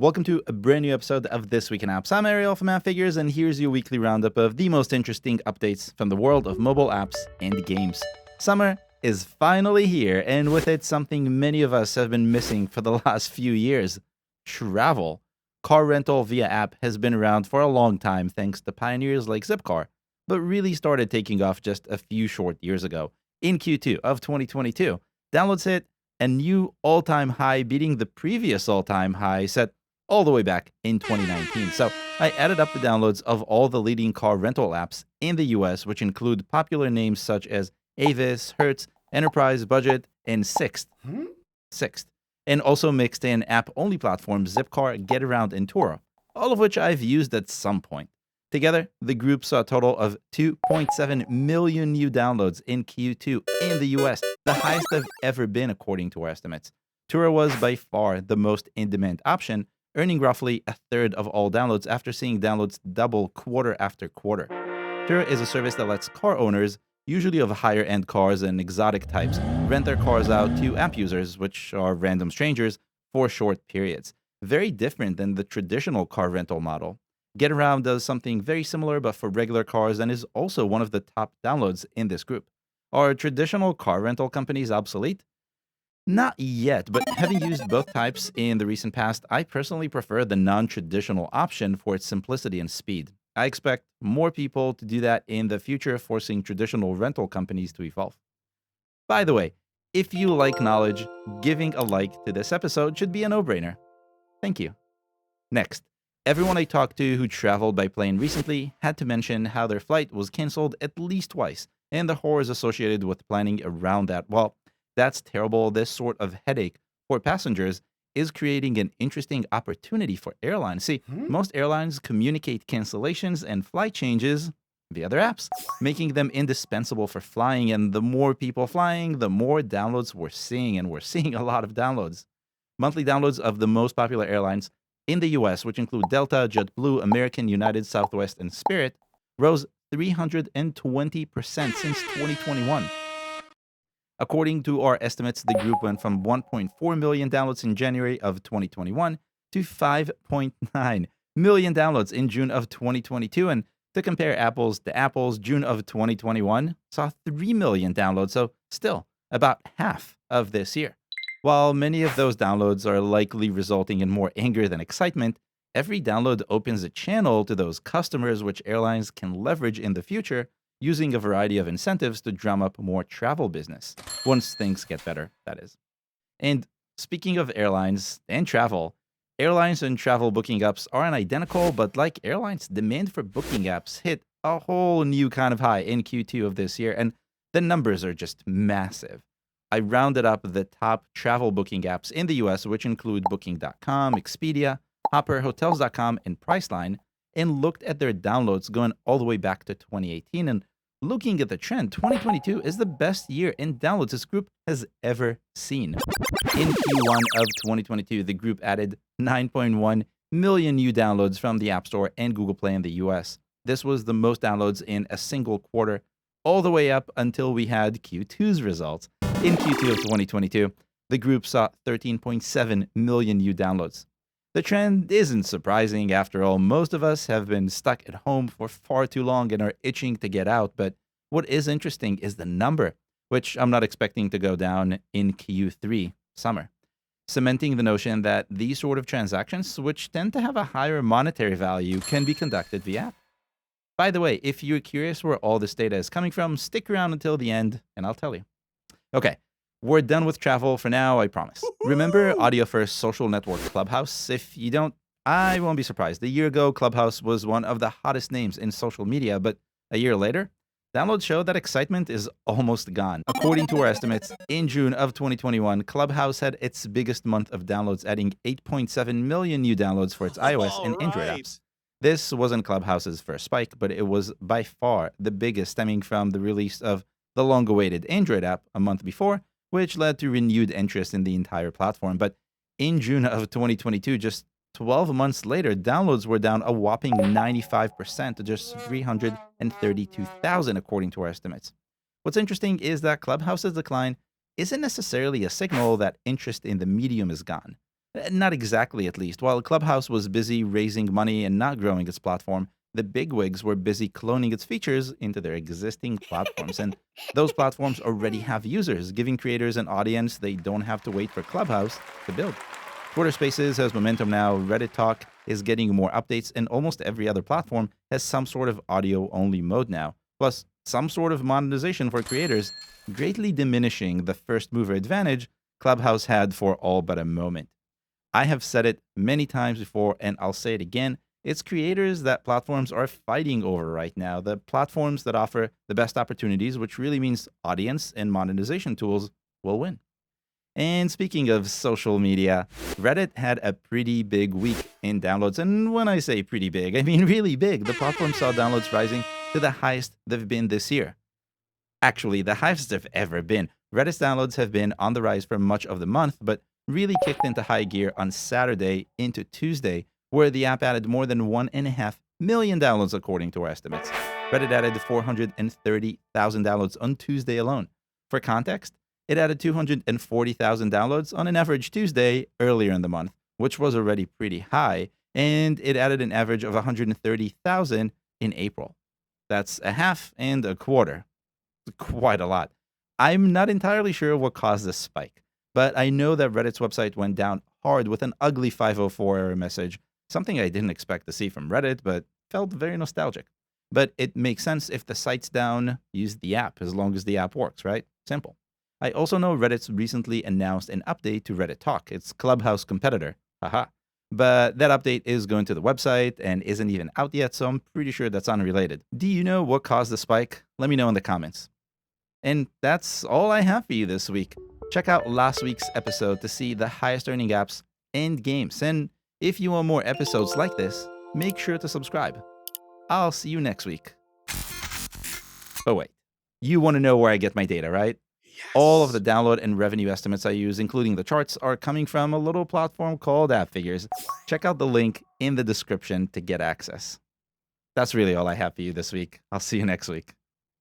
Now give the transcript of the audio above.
Welcome to a brand new episode of This Week in Apps. I'm Ariel from App Figures, and here's your weekly roundup of the most interesting updates from the world of mobile apps and games. Summer is finally here, and with it, something many of us have been missing for the last few years: travel. Car rental via app has been around for a long time thanks to pioneers like Zipcar, but really started taking off just a few short years ago. In Q2 of 2022, downloads hit a new all-time high, beating the previous all-time high set all the way back in 2019. So I added up the downloads of all the leading car rental apps in the US, which include popular names such as Avis, Hertz, Enterprise, Budget, and Sixt, and also mixed in app-only platforms Zipcar, Getaround, and Turo, all of which I've used at some point. Together, the group saw a total of 2.7 million new downloads in Q2 in the US, the highest they've ever been according to our estimates. Turo was by far the most in-demand option, earning roughly a third of all downloads after seeing downloads double quarter after quarter. Turo is a service that lets car owners, usually of higher-end cars and exotic types, rent their cars out to app users, which are random strangers, for short periods. Very different than the traditional car rental model. Getaround does something very similar but for regular cars and is also one of the top downloads in this group. Are traditional car rental companies obsolete? Not yet, but having used both types in the recent past, I personally prefer the non-traditional option for its simplicity and speed. I expect more people to do that in the future, forcing traditional rental companies to evolve. By the way, if you like knowledge, giving a like to this episode should be a no-brainer. Thank you. Next, everyone I talked to who traveled by plane recently had to mention how their flight was canceled at least twice, and the horrors associated with planning around that. Well, that's terrible. This sort of headache for passengers is creating an interesting opportunity for airlines. See, most airlines communicate cancellations and flight changes via their apps, making them indispensable for flying. And the more people flying, the more downloads we're seeing, and we're seeing a lot of downloads. Monthly downloads of the most popular airlines in the US, which include Delta, JetBlue, American, United, Southwest, and Spirit, rose 320% since 2021. According to our estimates, the group went from 1.4 million downloads in January of 2021 to 5.9 million downloads in June of 2022. And to compare apples to apples, June of 2021 saw 3 million downloads, so still about half of this year. While many of those downloads are likely resulting in more anger than excitement, every download opens a channel to those customers which airlines can leverage in the future, using a variety of incentives to drum up more travel business, once things get better, that is. And speaking of airlines and travel booking apps aren't identical, but like airlines, demand for booking apps hit a whole new kind of high in Q2 of this year, and the numbers are just massive. I rounded up the top travel booking apps in the US, which include Booking.com, Expedia, Hopper, Hotels.com, and Priceline, and looked at their downloads going all the way back to 2018. And looking at the trend, 2022 is the best year in downloads this group has ever seen. In Q1 of 2022, the group added 9.1 million new downloads from the App Store and Google Play in the US. This was the most downloads in a single quarter, all the way up until we had Q2's results. In Q2 of 2022, the group saw 13.7 million new downloads. The trend isn't surprising. After all, most of us have been stuck at home for far too long and are itching to get out. But what is interesting is the number, which I'm not expecting to go down in Q3 summer, cementing the notion that these sort of transactions, which tend to have a higher monetary value, can be conducted via app. By the way, if you're curious where all this data is coming from, stick around until the end and I'll tell you. Okay, we're done with travel for now, I promise. Remember audio-first social network Clubhouse? If you don't, I won't be surprised. A year ago, Clubhouse was one of the hottest names in social media, but a year later, downloads show that excitement is almost gone. According to our estimates, in June of 2021, Clubhouse had its biggest month of downloads, adding 8.7 million new downloads for its iOS and Android apps. This wasn't Clubhouse's first spike, but it was by far the biggest, stemming from the release of the long-awaited Android app a month before, which led to renewed interest in the entire platform. But in June of 2022, just 12 months later, downloads were down a whopping 95% to just 332,000, according to our estimates. What's interesting is that Clubhouse's decline isn't necessarily a signal that interest in the medium is gone. Not exactly, at least. While Clubhouse was busy raising money and not growing its platform, the bigwigs were busy cloning its features into their existing platforms. And those platforms already have users, giving creators an audience they don't have to wait for Clubhouse to build. Twitter Spaces has momentum now, Reddit Talk is getting more updates, and almost every other platform has some sort of audio only mode now, plus some sort of monetization for creators, greatly diminishing the first mover advantage Clubhouse had for all but a moment. I have said it many times before, and I'll say it again. It's creators that platforms are fighting over right now. The platforms that offer the best opportunities, which really means audience and monetization tools, will win. And speaking of social media, Reddit had a pretty big week in downloads. And when I say pretty big, I mean really big. The platform saw downloads rising to the highest they've been this year. Actually, the highest they've ever been. Reddit's downloads have been on the rise for much of the month, but really kicked into high gear on Saturday into Tuesday, where the app added more than 1.5 million downloads according to our estimates. Reddit added 430,000 downloads on Tuesday alone. For context, it added 240,000 downloads on an average Tuesday earlier in the month, which was already pretty high, and it added an average of 130,000 in April. That's a half and a quarter. Quite a lot. I'm not entirely sure what caused this spike, but I know that Reddit's website went down hard with an ugly 504 error message, something I didn't expect to see from Reddit, but felt very nostalgic. But it makes sense if the site's down, use the app as long as the app works, right? Simple. I also know Reddit's recently announced an update to Reddit Talk, its Clubhouse competitor. Haha. But that update is going to the website and isn't even out yet, so I'm pretty sure that's unrelated. Do you know what caused the spike? Let me know in the comments. And that's all I have for you this week. Check out last week's episode to see the highest earning apps and games. And if you want more episodes like this, make sure to subscribe. I'll see you next week. Oh, wait. You want to know where I get my data, right? All of the download and revenue estimates I use, including the charts, are coming from a little platform called AppFigures. Check out the link in the description to get access. That's really all I have for you this week. I'll see you next week.